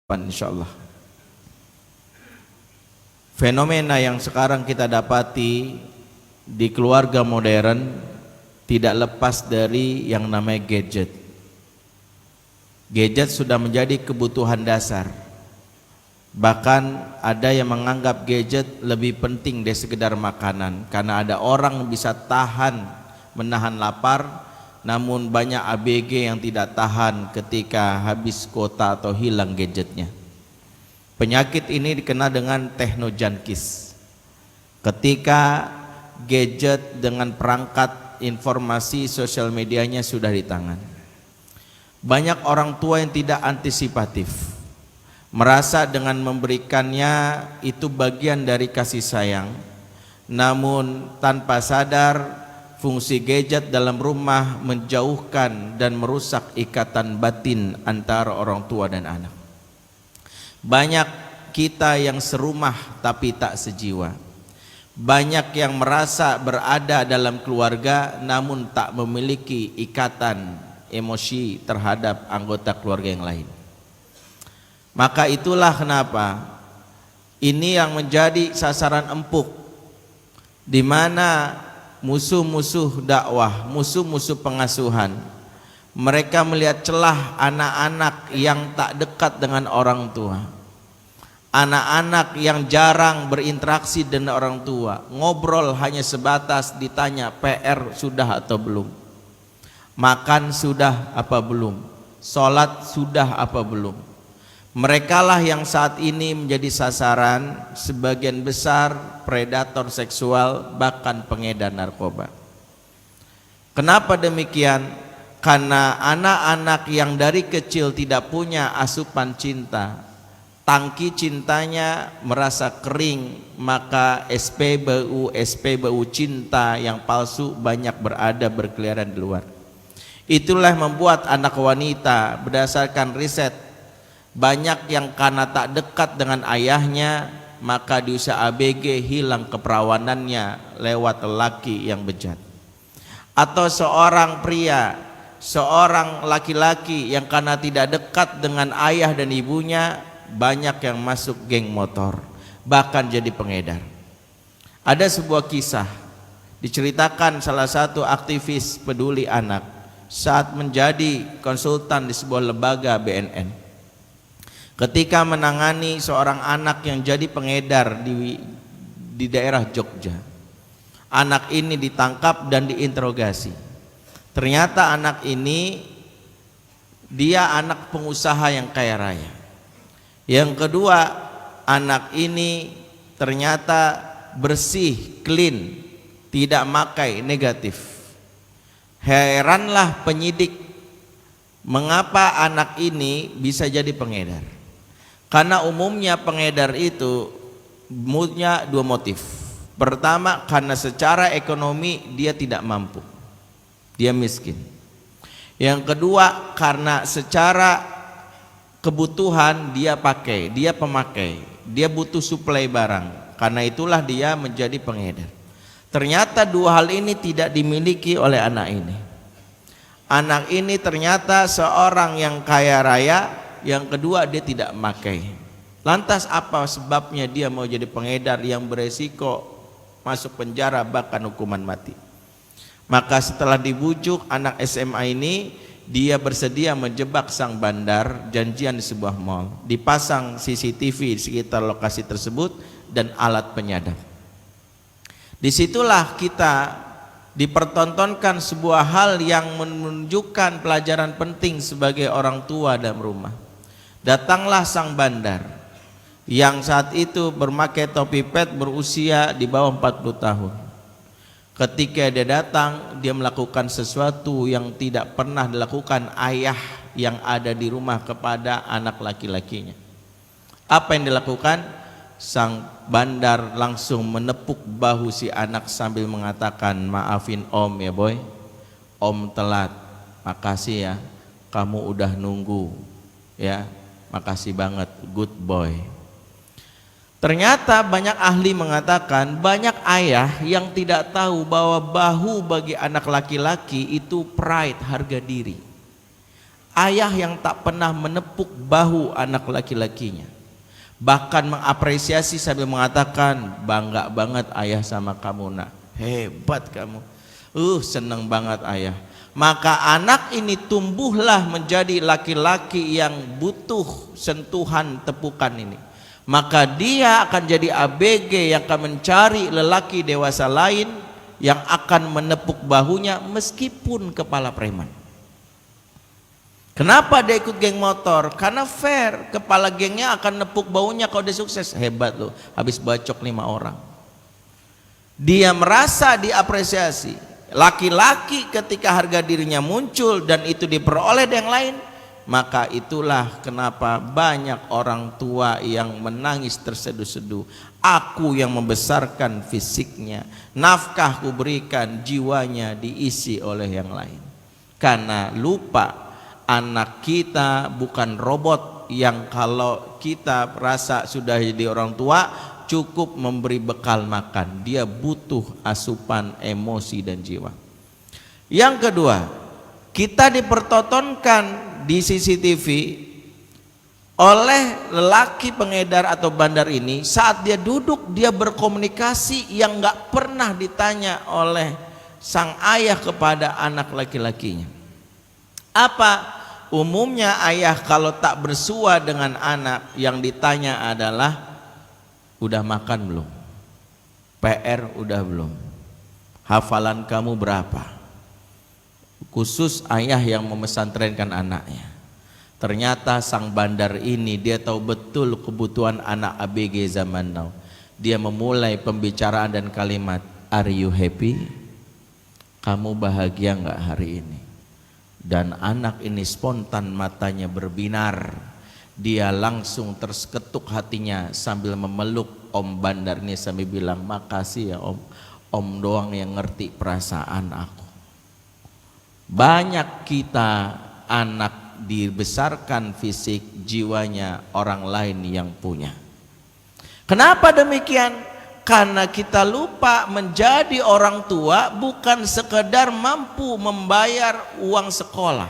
Insyaallah. Fenomena yang sekarang kita dapati di keluarga modern tidak lepas dari yang namanya gadget. Gadget sudah menjadi kebutuhan dasar. Bahkan ada yang menganggap gadget lebih penting dari sekedar makanan, karena ada orang bisa menahan lapar, namun banyak ABG yang tidak tahan ketika habis kuota atau hilang gadgetnya. Penyakit ini dikenal dengan technojunkis. Ketika gadget dengan perangkat informasi sosial medianya sudah di tangan, banyak orang tua yang tidak antisipatif, merasa dengan memberikannya itu bagian dari kasih sayang, namun tanpa sadar fungsi gadget dalam rumah menjauhkan dan merusak ikatan batin antara orang tua dan anak. Banyak kita yang serumah tapi tak sejiwa. Banyak yang merasa berada dalam keluarga namun tak memiliki ikatan emosi terhadap anggota keluarga yang lain. Maka itulah kenapa ini yang menjadi sasaran empuk, di mana musuh-musuh dakwah, musuh-musuh pengasuhan, mereka melihat celah anak-anak yang tak dekat dengan orang tua, anak-anak yang jarang berinteraksi dengan orang tua, ngobrol hanya sebatas ditanya PR sudah atau belum, makan sudah apa belum, sholat sudah apa belum. Merekalah yang saat ini menjadi sasaran sebagian besar predator seksual, bahkan pengedar narkoba. Kenapa demikian? Karena anak-anak yang dari kecil tidak punya asupan cinta, tangki cintanya merasa kering, maka SPBU cinta yang palsu banyak berkeliaran di luar. Itulah membuat anak wanita, berdasarkan riset, banyak yang karena tak dekat dengan ayahnya, maka di usia ABG hilang keperawanannya lewat lelaki yang bejat. Atau seorang pria, seorang laki-laki yang karena tidak dekat dengan ayah dan ibunya, banyak yang masuk geng motor, bahkan jadi pengedar. Ada sebuah kisah diceritakan salah satu aktivis peduli anak saat menjadi konsultan di sebuah lembaga BNN. Ketika menangani seorang anak yang jadi pengedar di daerah Jogja, anak ini ditangkap dan diinterogasi. Ternyata anak ini dia anak pengusaha yang kaya raya. Yang kedua, anak ini ternyata bersih, clean, tidak makai negatif. Heranlah penyidik, mengapa anak ini bisa jadi pengedar? Karena umumnya pengedar itu punya dua motif. Pertama, karena secara ekonomi dia tidak mampu, dia miskin. Yang kedua, karena secara kebutuhan dia pemakai, dia butuh suplai barang. Karena itulah dia menjadi pengedar. Ternyata dua hal ini tidak dimiliki oleh anak ini. Anak ini ternyata seorang yang kaya raya, yang kedua dia tidak memakai. Lantas apa sebabnya dia mau jadi pengedar yang beresiko masuk penjara bahkan hukuman mati? Maka setelah dibujuk anak SMA ini, dia bersedia menjebak sang bandar, janjian di sebuah mal, dipasang CCTV di sekitar lokasi tersebut dan alat penyadap. Disitulah kita dipertontonkan sebuah hal yang menunjukkan pelajaran penting sebagai orang tua dalam rumah. Datanglah sang bandar yang saat itu bermakai topi pet, berusia di bawah 40 tahun. Ketika dia datang, dia melakukan sesuatu yang tidak pernah dilakukan ayah yang ada di rumah kepada anak laki-lakinya. Apa yang dilakukan? Sang bandar langsung menepuk bahu si anak sambil mengatakan, maafin om ya boy, om telat, makasih ya, kamu udah nunggu ya, makasih banget, good boy. Ternyata banyak ahli mengatakan banyak ayah yang tidak tahu bahwa bahu bagi anak laki-laki itu pride, harga diri. ayah yang tak pernah menepuk bahu anak laki-lakinya, bahkan mengapresiasi sambil mengatakan, bangga banget ayah sama kamu nak, hebat kamu, seneng banget ayah. Maka anak ini tumbuhlah menjadi laki-laki yang butuh sentuhan tepukan ini. Maka dia akan jadi ABG yang akan mencari lelaki dewasa lain yang akan menepuk bahunya meskipun kepala preman. Kenapa dia ikut geng motor? Karena fair, kepala gengnya akan nepuk bahunya kalau dia sukses. Hebat loh, habis bacok 5 orang. Dia merasa diapresiasi. Laki-laki ketika harga dirinya muncul dan itu diperoleh yang lain, maka itulah kenapa banyak orang tua yang menangis terseduh-seduh. Aku yang membesarkan fisiknya, nafkah kuberikan, jiwanya diisi oleh yang lain. Karena lupa anak kita bukan robot yang kalau kita rasa sudah jadi orang tua cukup memberi bekal makan. Dia butuh asupan emosi dan jiwa. Yang kedua, kita dipertontonkan di CCTV oleh lelaki pengedar atau bandar ini. Saat dia duduk, dia berkomunikasi yang gak pernah ditanya oleh sang ayah kepada anak laki-lakinya. Apa? Umumnya ayah kalau tak bersua dengan anak, yang ditanya adalah, udah makan belum? PR udah belum? Hafalan kamu berapa? Khusus ayah yang memesantrenkan anaknya. Ternyata sang bandar ini dia tahu betul kebutuhan anak ABG zaman now. Dia memulai pembicaraan dan kalimat, are you happy? Kamu bahagia nggak hari ini? Dan anak ini spontan matanya berbinar. Dia langsung terseketuk hatinya sambil memeluk om bandar ini sambil bilang, makasih ya om, om doang yang ngerti perasaan aku. Banyak kita anak dibesarkan fisik, jiwanya orang lain yang punya. Kenapa demikian? Karena kita lupa menjadi orang tua bukan sekedar mampu membayar uang sekolah.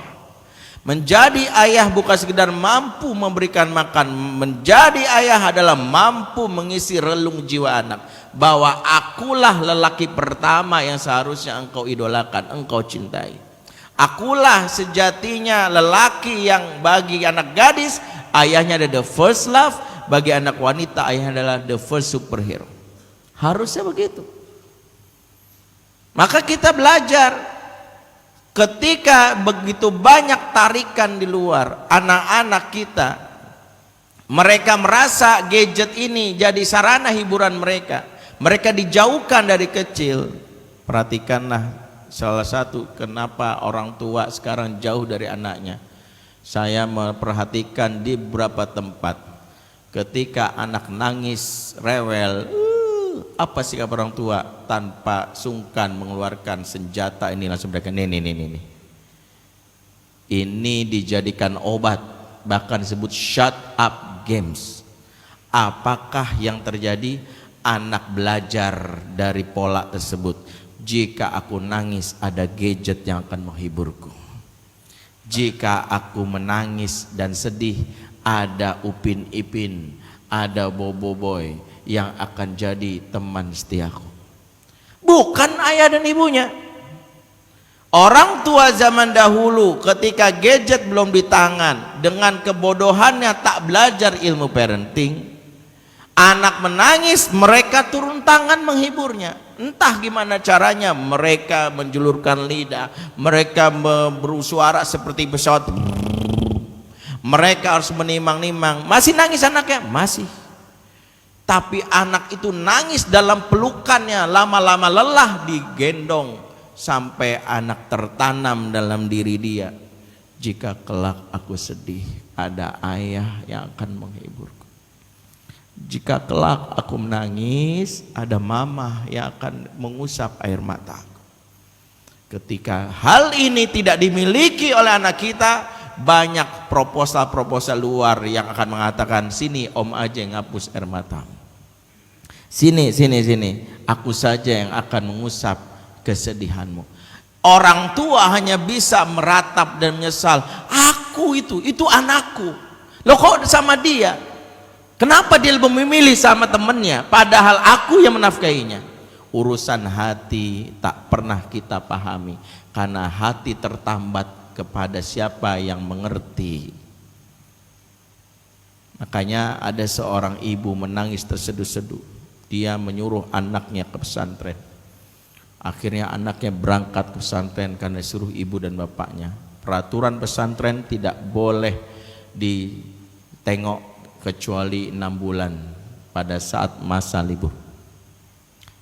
Menjadi ayah bukan sekedar mampu memberikan makan. Menjadi ayah adalah mampu mengisi relung jiwa anak, bahwa akulah lelaki pertama yang seharusnya engkau idolakan, engkau cintai. Akulah sejatinya lelaki yang bagi anak gadis ayahnya adalah the first love, bagi anak wanita ayahnya adalah the first superhero. Harusnya begitu. Maka kita belajar. Ketika begitu banyak tarikan di luar, anak-anak kita, mereka merasa gadget ini jadi sarana hiburan mereka. Mereka dijauhkan dari kecil. Perhatikanlah salah satu kenapa orang tua sekarang jauh dari anaknya. Saya memperhatikan di beberapa tempat, ketika anak nangis, rewel, apa sikap orang tua? Tanpa sungkan mengeluarkan senjata ini, langsung mereka nih. Ini dijadikan obat, bahkan disebut shut up games. Apakah yang terjadi? Anak belajar dari pola tersebut. Jika aku nangis, ada gadget yang akan menghiburku. Jika aku menangis dan sedih, ada Upin Ipin, ada Bobo Boy yang akan jadi teman setiaku. Bukan ayah dan ibunya. Orang tua zaman dahulu ketika gadget belum di tangan, dengan kebodohannya tak belajar ilmu parenting, anak menangis, mereka turun tangan menghiburnya. Entah gimana caranya, mereka menjulurkan lidah, mereka bersuara seperti pesawat, mereka harus menimang-nimang. Masih nangis anaknya? Masih. Tapi anak itu nangis dalam pelukannya, lama-lama lelah digendong, sampai anak tertanam dalam diri dia. Jika kelak aku sedih, ada ayah yang akan menghiburku. Jika kelak aku menangis, ada mama yang akan mengusap air mataku. Ketika hal ini tidak dimiliki oleh anak kita, banyak proposal-proposal luar yang akan mengatakan, sini om aja yang ngapus air matamu. Sini, aku saja yang akan mengusap kesedihanmu. Orang tua hanya bisa meratap dan menyesal. Aku aku itu anakku. Loh kok sama dia? Kenapa dia lebih memilih sama temannya padahal aku yang menafkahinya? Urusan hati tak pernah kita pahami karena hati tertambat kepada siapa yang mengerti. Makanya ada seorang ibu menangis terseduh-seduh. Dia menyuruh anaknya ke pesantren. Akhirnya anaknya berangkat ke pesantren karena suruh ibu dan bapaknya. Peraturan pesantren tidak boleh ditengok kecuali 6 bulan pada saat masa libur.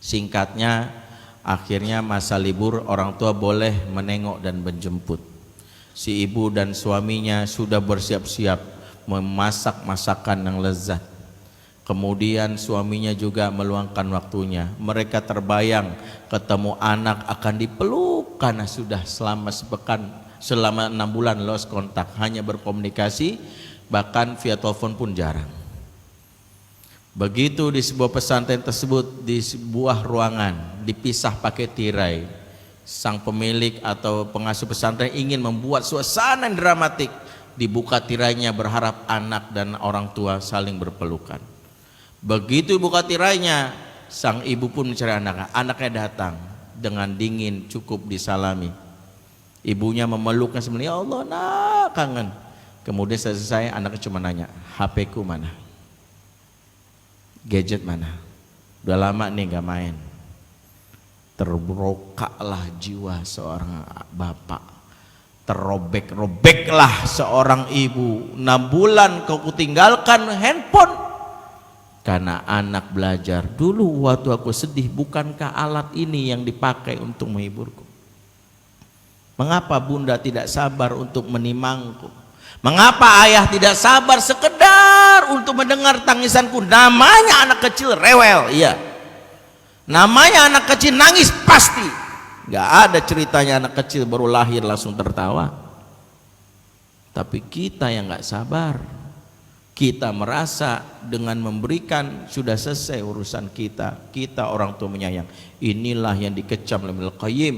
Singkatnya, akhirnya masa libur orang tua boleh menengok dan menjemput. Si ibu dan suaminya sudah bersiap-siap memasak masakan yang lezat. Kemudian suaminya juga meluangkan waktunya. Mereka terbayang ketemu anak akan dipeluk karena sudah selama sepekan, selama 6 bulan lost kontak, hanya berkomunikasi, bahkan via telepon pun jarang. Begitu di sebuah pesantren tersebut, di sebuah ruangan dipisah pakai tirai. Sang pemilik atau pengasuh pesantren ingin membuat suasana yang dramatik. Dibuka tirainya berharap anak dan orang tua saling berpelukan. Begitu buka tirainya, sang ibu pun mencari anaknya. Anaknya datang dengan dingin, cukup disalami. Ibunya memeluknya sebenarnya, ya Allah nak kangen. Kemudian selesai anaknya cuma nanya, HP ku mana? Gadget mana? Udah lama nih gak main. Terbrokaklah jiwa seorang bapak. Terrobek-robeklah seorang ibu. 6 bulan kau kutinggalkan handphone. Karena anak belajar, dulu waktu aku sedih bukankah alat ini yang dipakai untuk menghiburku? Mengapa bunda tidak sabar untuk menimangku? Mengapa ayah tidak sabar sekedar untuk mendengar tangisanku? Namanya anak kecil rewel, iya. Namanya anak kecil nangis pasti. Gak ada ceritanya anak kecil baru lahir langsung tertawa. Tapi kita yang gak sabar. Kita merasa dengan memberikan sudah selesai urusan kita. Kita orang tua menyayang. Inilah yang dikecam oleh Ibnu Qayyim.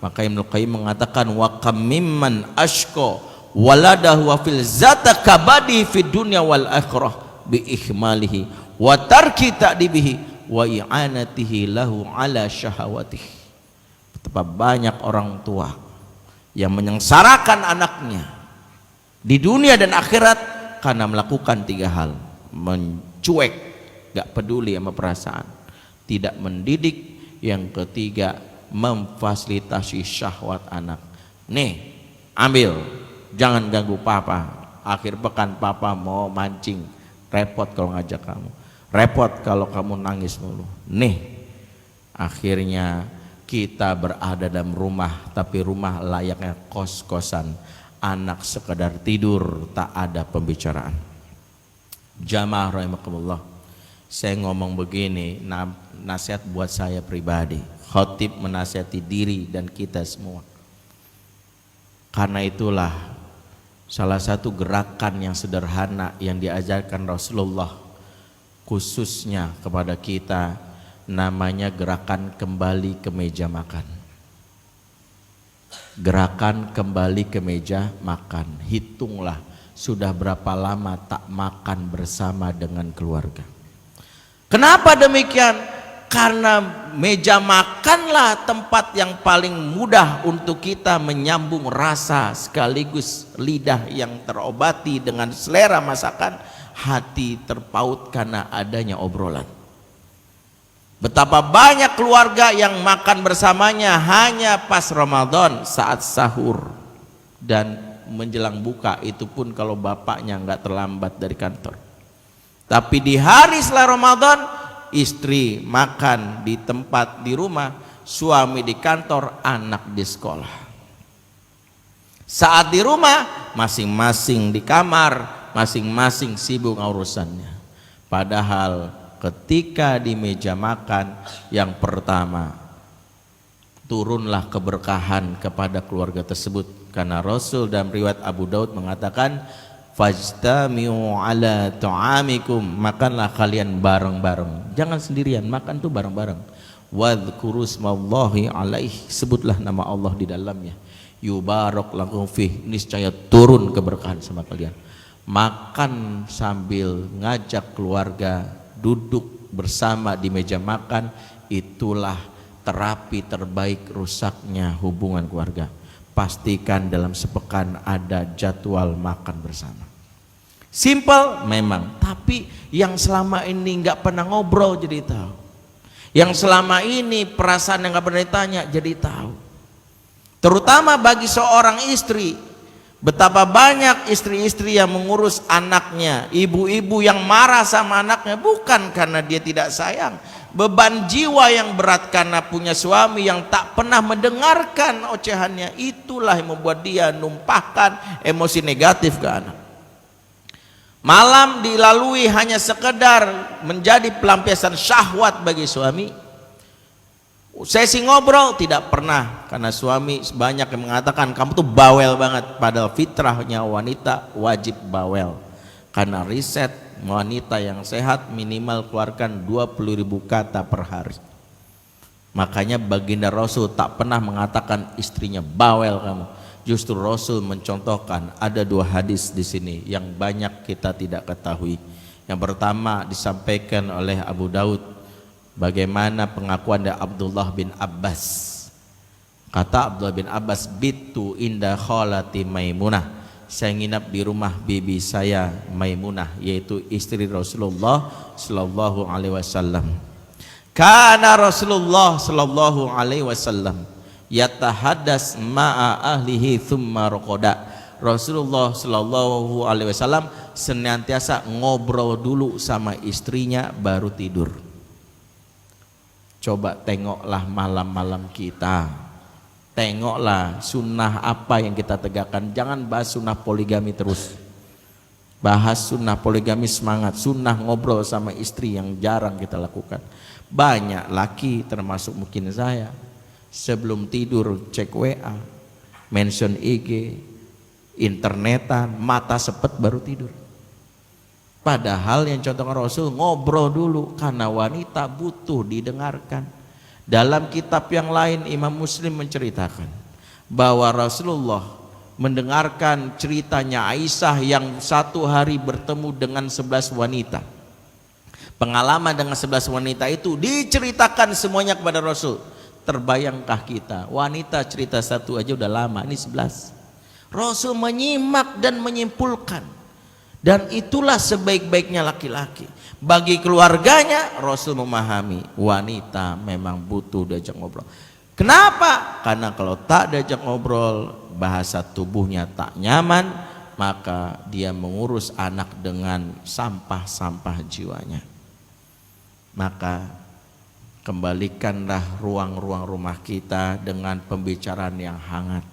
Maka Ibnu Qayyim mengatakan wa kam mimman ashqa waladahu wa fil zata kabadi fid dunya wal akhirah bi ihmalihi wa tarki ta'dibihi wa i'anatihi lahu ala syahawatihi. Betapa banyak orang tua yang menyengsarakan anaknya di dunia dan akhirat karena melakukan 3 hal: mencuek, gak peduli sama perasaan, tidak mendidik, yang ketiga memfasilitasi syahwat anak. Nih, ambil, jangan ganggu papa. Akhir pekan papa mau mancing, repot kalau ngajak kamu, repot kalau kamu nangis mulu. Nih, akhirnya kita berada dalam rumah, tapi rumah layaknya kos-kosan. Anak sekedar tidur, tak ada pembicaraan. Jamaah rahimakumullah, saya ngomong begini, nasihat buat saya pribadi. Khotib menasihati diri dan kita semua. Karena itulah salah satu gerakan yang sederhana yang diajarkan Rasulullah khususnya kepada kita, namanya gerakan kembali ke meja makan. Gerakan kembali ke meja makan. Hitunglah sudah berapa lama tak makan bersama dengan keluarga. Kenapa demikian? Karena meja makanlah tempat yang paling mudah untuk kita menyambung rasa sekaligus lidah yang terobati dengan selera masakan, hati terpaut karena adanya obrolan. Betapa banyak keluarga yang makan bersamanya hanya pas Ramadan saat sahur dan menjelang buka, itu pun kalau bapaknya nggak terlambat dari kantor. Tapi di hari setelah Ramadan, istri makan di tempat di rumah, suami di kantor, anak di sekolah. Saat di rumah, masing-masing di kamar, masing-masing sibuk urusannya. Padahal ketika di meja makan, yang pertama turunlah keberkahan kepada keluarga tersebut. Karena Rasul dalam riwayat Abu Daud mengatakan, fajtami'u ala ta'amikum, makanlah kalian bareng-bareng, jangan sendirian, makan tuh bareng-bareng. Wadhkuru smallahi alaihi, sebutlah nama Allah di dalamnya. yubarak lakum fih, niscaya turun keberkahan sama kalian. Makan sambil ngajak keluarga duduk bersama di meja makan, itulah terapi terbaik rusaknya hubungan keluarga. Pastikan dalam sepekan ada jadwal makan bersama. Simple memang, tapi yang selama ini nggak pernah ngobrol jadi tahu. Yang selama ini perasaan yang nggak pernah ditanya jadi tahu. Terutama bagi seorang istri, betapa banyak istri-istri yang mengurus anaknya, ibu-ibu yang marah sama anaknya bukan karena dia tidak sayang, beban jiwa yang berat karena punya suami yang tak pernah mendengarkan ocehannya, itulah yang membuat dia numpahkan emosi negatif ke anak. Malam dilalui hanya sekedar menjadi pelampiasan syahwat bagi suami. Sesi ngobrol tidak pernah, karena suami banyak yang mengatakan kamu tuh bawel banget, padahal fitrahnya wanita wajib bawel. Karena riset wanita yang sehat minimal keluarkan 20.000 kata per hari. Makanya baginda Rasul tak pernah mengatakan istrinya bawel kamu. Justru Rasul mencontohkan, ada 2 hadis di sini yang banyak kita tidak ketahui. Yang pertama disampaikan oleh Abu Daud, bagaimana pengakuan dari Abdullah bin Abbas. Kata Abdullah bin Abbas, bitu inda khalati Maimunah, saya nginap di rumah bibi saya Maimunah, yaitu istri Rasulullah sallallahu alaihi wasallam. Kana Rasulullah sallallahu alaihi wasallam yatahaddas ma'a ahlihi thumma raqada. Rasulullah sallallahu alaihi wasallam senantiasa ngobrol dulu sama istrinya baru tidur. Coba tengoklah malam-malam kita, tengoklah sunnah apa yang kita tegakkan. Jangan bahas sunnah poligami terus, bahas sunnah poligami semangat, sunnah ngobrol sama istri yang jarang kita lakukan. Banyak laki termasuk mungkin saya, sebelum tidur cek WA, mention IG, internetan, mata sepet baru tidur. Padahal yang contohkan Rasul ngobrol dulu, karena wanita butuh didengarkan. Dalam kitab yang lain Imam Muslim menceritakan bahwa Rasulullah mendengarkan ceritanya Aisyah yang satu hari bertemu dengan 11 wanita. Pengalaman dengan 11 wanita itu diceritakan semuanya kepada Rasul. Terbayangkah kita, wanita cerita satu aja udah lama, ini 11. Rasul menyimak dan menyimpulkan. Dan itulah sebaik-baiknya laki-laki. Bagi keluarganya Rasul memahami wanita memang butuh diajak ngobrol. Kenapa? Karena kalau tak diajak ngobrol, bahasa tubuhnya tak nyaman, maka dia mengurus anak dengan sampah-sampah jiwanya. Maka kembalikanlah ruang-ruang rumah kita dengan pembicaraan yang hangat.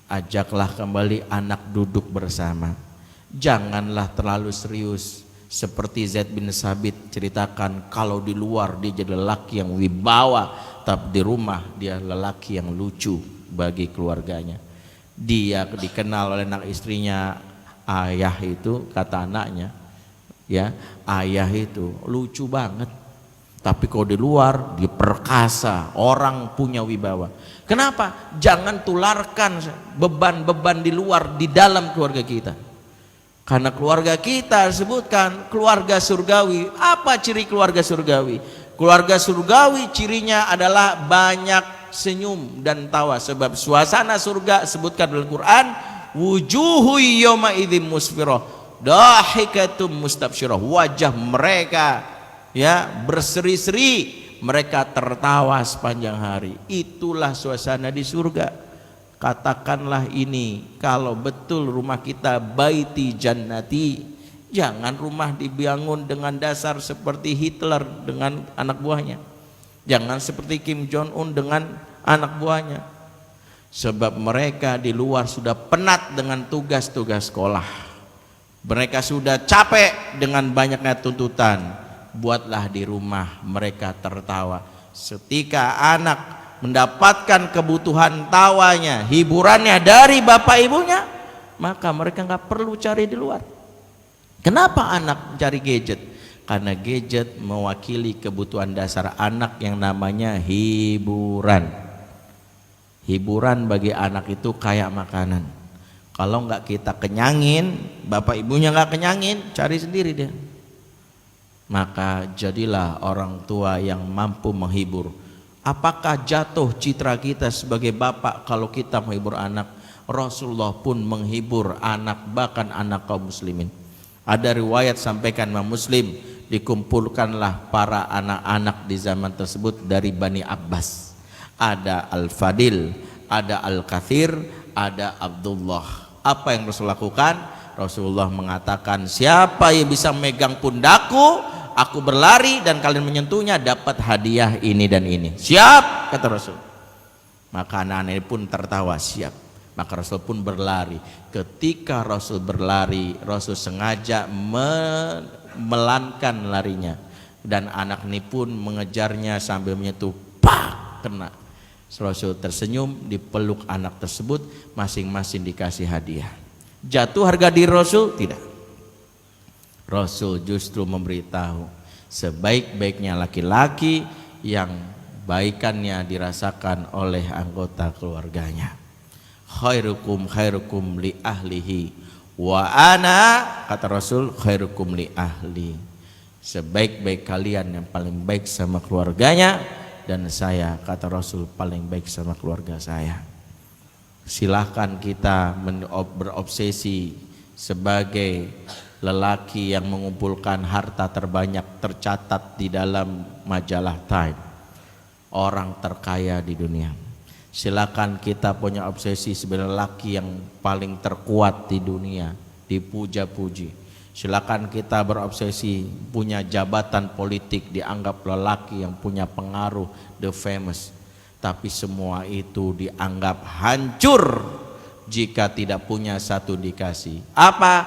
Ajaklah kembali anak duduk bersama. Janganlah terlalu serius. Seperti Zaid bin Sabit ceritakan, kalau di luar dia jadi lelaki yang wibawa, tapi di rumah dia lelaki yang lucu bagi keluarganya. Dia dikenal oleh anak istrinya, ayah itu, kata anaknya, ya, ayah itu lucu banget. Tapi kalau di luar dia perkasa, orang punya wibawa. Kenapa? Jangan tularkan beban-beban di luar di dalam keluarga kita. Karena keluarga kita sebutkan keluarga surgawi. Apa ciri keluarga surgawi? Keluarga surgawi cirinya adalah banyak senyum dan tawa. Sebab suasana surga sebutkan dalam Quran, wujuhu yawma idzim musfirah, dahikatum mustabsyirah. Wajah mereka ya berseri-seri, mereka tertawa sepanjang hari. Itulah suasana di surga. Katakanlah ini, kalau betul rumah kita baiti jannati, jangan rumah dibangun dengan dasar seperti Hitler dengan anak buahnya, jangan seperti Kim Jong Un dengan anak buahnya. Sebab mereka di luar sudah penat dengan tugas-tugas sekolah, mereka sudah capek dengan banyaknya tuntutan. Buatlah di rumah mereka tertawa. Ketika anak mendapatkan kebutuhan tawanya, hiburannya dari bapak ibunya, maka mereka nggak perlu cari di luar. Kenapa anak cari gadget? Karena gadget mewakili kebutuhan dasar anak yang namanya hiburan. Hiburan bagi anak itu kayak makanan. Kalau nggak kita kenyangin, bapak ibunya nggak kenyangin, cari sendiri dia. Maka jadilah orang tua yang mampu menghibur. Apakah jatuh citra kita sebagai bapak kalau kita menghibur anak? Rasulullah pun menghibur anak, bahkan anak kaum muslimin. Ada riwayat sampaikan Imam Muslim, dikumpulkanlah para anak-anak di zaman tersebut dari Bani Abbas. Ada Al-Fadil, ada Al-Kathir, ada Abdullah. Apa yang Rasul lakukan? Rasulullah mengatakan, siapa yang bisa megang pundakku, aku berlari dan kalian menyentuhnya, dapat hadiah ini dan ini. Siap, kata Rasul. Maka anak-anak ini pun tertawa, siap. Maka Rasul pun berlari. Ketika Rasul berlari, Rasul sengaja memelankan larinya, dan anak ini pun mengejarnya sambil menyentuh, pak, kena. Rasul tersenyum, dipeluk anak tersebut, masing-masing dikasih hadiah. Jatuh harga diri Rasul? Tidak. Rasul justru memberitahu, sebaik-baiknya laki-laki yang baikannya dirasakan oleh anggota keluarganya. Khairukum khairukum li ahlihi wa ana, kata Rasul, khairukum li ahli. Sebaik-baik kalian yang paling baik sama keluarganya, dan saya, kata Rasul, paling baik sama keluarga saya. Silahkan kita berobsesi sebagai lelaki yang mengumpulkan harta terbanyak, tercatat di dalam majalah Time, orang terkaya di dunia. Silakan kita punya obsesi sebagai lelaki yang paling terkuat di dunia, dipuja-puji. Silakan kita berobsesi punya jabatan politik, dianggap lelaki yang punya pengaruh, the famous. Tapi semua itu dianggap hancur jika tidak punya satu indikasi. Apa?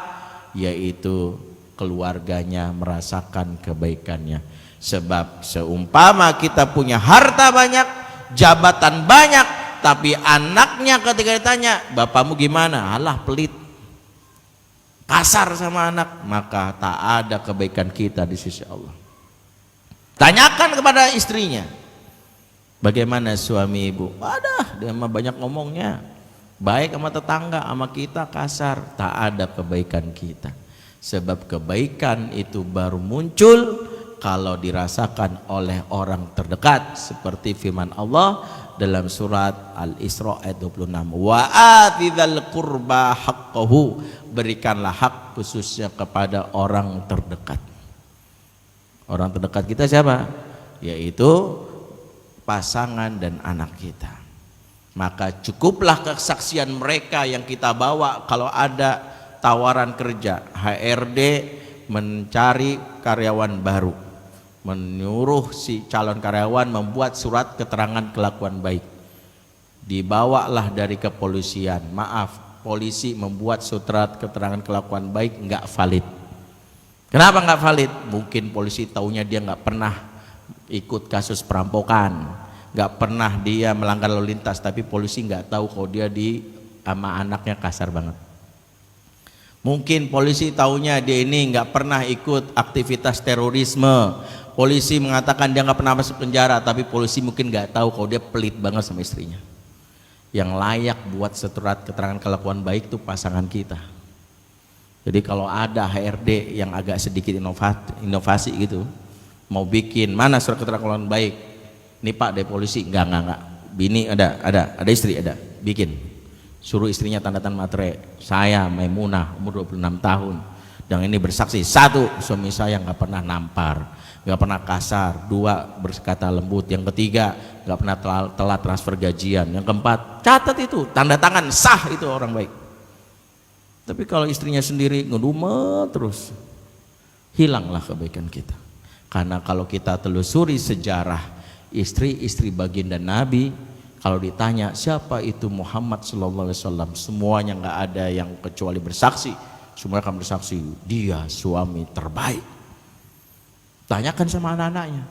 Yaitu keluarganya merasakan kebaikannya. Sebab seumpama kita punya harta banyak, jabatan banyak, tapi anaknya ketika ditanya, bapakmu gimana? Alah, pelit, kasar sama anak, maka tak ada kebaikan kita di sisi Allah. Tanyakan kepada istrinya, bagaimana suami ibu? Ada, dia mah banyak ngomongnya, baik sama tetangga, sama kita kasar, tak ada kebaikan kita. Sebab kebaikan itu baru muncul kalau dirasakan oleh orang terdekat, seperti firman Allah dalam surat Al-Isra ayat 26, wa atidzal qurba haqqahu, berikanlah hak khususnya kepada orang terdekat. Orang terdekat kita siapa? Yaitu pasangan dan anak kita. Maka cukuplah kesaksian mereka yang kita bawa kalau ada tawaran kerja, HRD mencari karyawan baru, menyuruh si calon karyawan membuat surat keterangan kelakuan baik, dibawalah dari kepolisian. Maaf, polisi membuat surat keterangan kelakuan baik nggak valid. Kenapa nggak valid? Mungkin polisi taunya dia nggak pernah ikut kasus perampokan, nggak pernah dia melanggar lalu lintas, tapi polisi nggak tahu kalau dia sama anaknya kasar banget. Mungkin polisi taunya dia ini nggak pernah ikut aktivitas terorisme, polisi mengatakan dia nggak pernah masuk penjara, tapi polisi mungkin nggak tahu kalau dia pelit banget sama istrinya. Yang layak buat surat keterangan kelakuan baik itu pasangan kita. Jadi kalau ada HRD yang agak sedikit inovasi gitu, mau bikin mana surat keterangan kelakuan baik, nih Pak dari polisi, enggak, bini ada istri ada, bikin. Suruh istrinya tanda tangan materai, saya Maimunah umur 26 tahun dan ini bersaksi, 1, suami saya nggak pernah nampar, nggak pernah kasar, 2, berkata lembut, yang ketiga nggak pernah telat transfer gajian, yang keempat, catat itu, tanda tangan, sah, itu orang baik. Tapi kalau istrinya sendiri ngedumel terus, hilanglah kebaikan kita. Karena kalau kita telusuri sejarah istri-istri baginda Nabi, kalau ditanya siapa itu Muhammad sallallahu alaihi wasallam, semuanya nggak ada yang kecuali bersaksi, semua akan bersaksi dia suami terbaik. Tanyakan sama anak-anaknya,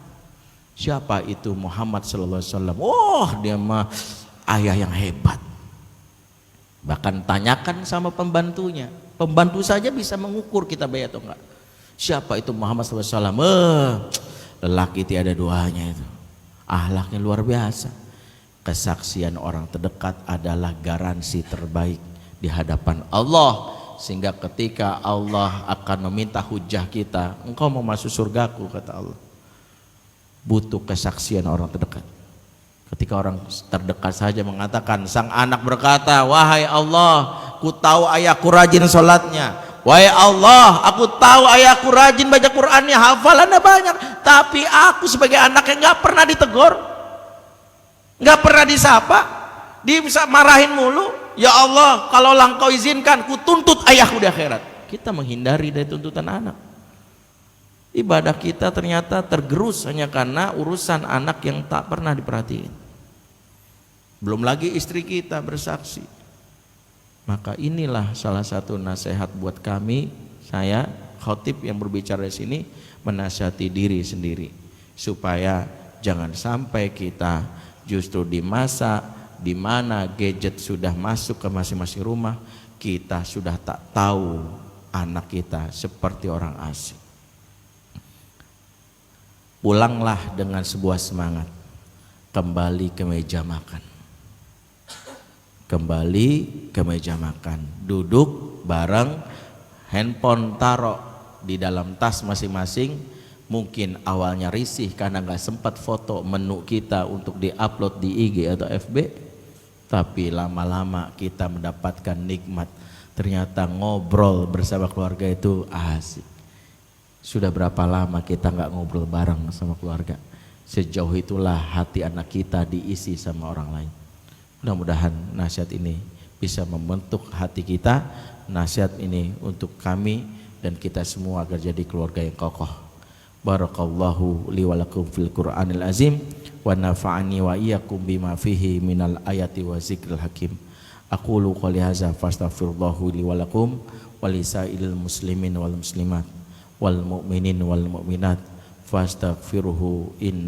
siapa itu Muhammad sallallahu alaihi wasallam? Oh, dia mah ayah yang hebat. Bahkan tanyakan sama pembantunya, pembantu saja bisa mengukur kita baik atau enggak. Siapa itu Muhammad sallallahu alaihi wasallam? Lelaki tiada duanya itu, akhlaknya luar biasa. kesaksian orang terdekat adalah garansi terbaik di hadapan Allah, sehingga ketika Allah akan meminta hujah kita, engkau mau masuk surgaku, kata Allah, butuh kesaksian orang terdekat. Ketika orang terdekat saja mengatakan, sang anak berkata, wahai Allah, ku tahu ayahku rajin sholatnya, wahai Allah, aku tahu ayahku rajin baca Qur'annya, hafalannya banyak, tapi aku sebagai anak yang gak pernah ditegur, gak pernah disapa, dia bisa marahin mulu. Ya Allah, kalau engkau izinkan, ku tuntut ayahku di akhirat. Kita menghindari dari tuntutan anak. Ibadah kita ternyata tergerus hanya karena urusan anak yang tak pernah diperhatiin. Belum lagi istri kita bersaksi. Maka inilah salah satu nasihat buat kami, saya khotib yang berbicara di sini, menasihati diri sendiri supaya jangan sampai kita justru di masa di mana gadget sudah masuk ke masing-masing rumah, kita sudah tak tahu anak kita seperti orang asing. Pulanglah dengan sebuah semangat, kembali ke meja makan. Kembali ke meja makan, duduk bareng, handphone taruh di dalam tas masing-masing. Mungkin awalnya risih karena gak sempat foto menu kita untuk diupload di IG atau FB, tapi lama-lama kita mendapatkan nikmat. Ternyata ngobrol bersama keluarga itu asik. Sudah berapa lama kita gak ngobrol bareng sama keluarga? Sejauh itulah hati anak kita diisi sama orang lain. Mudah-mudahan nasihat ini bisa membentuk hati kita, nasihat ini untuk kami dan kita semua agar jadi keluarga yang kokoh. Barakallahu li wa lakum fil Qur'anil azim wa nafa'ani wa iyyakum bima fihi minal ayati wa zikril hakim. Aqulu qouli hadza fastaghfirullahu li wa lakum wa lisairil muslimin wal muslimat wal mu'minin wal mu'minat fastaghfiruhu in